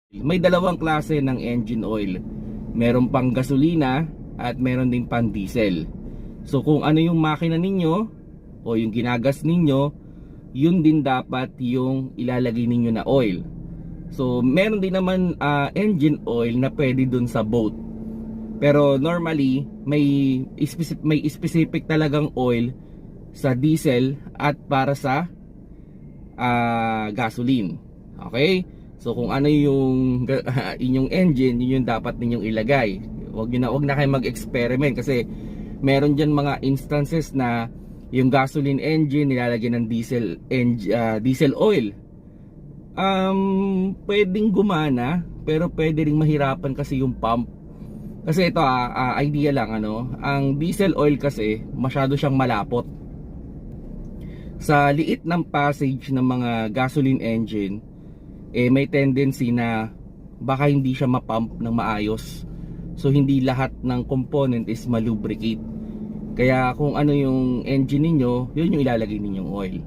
May dalawang klase ng engine oil. Meron pang gasolina at meron ding pang diesel. So kung ano yung makina ninyo o yung ginagas ninyo, yun din dapat yung ilalagay ninyo na oil. So meron din naman engine oil na pwede dun sa boat. Pero normally may specific talagang oil sa diesel at para sa gasoline. Okay? So kung ano yung inyong engine, yun yung dapat ninyong ilagay. Wag na kayo mag-experiment kasi meron diyan mga instances na yung gasoline engine nilalagyan ng diesel oil. Pwedeng gumana pero pwede ring mahirapan kasi yung pump. Kasi ito idea lang ang diesel oil kasi masyado siyang malapot. Sa liit ng passage ng mga gasoline engine, may tendency na baka hindi siya mapump ng maayos. So hindi lahat ng component is malubricate. Kaya kung ano yung engine ninyo, yun yung ilalagay ninyong oil.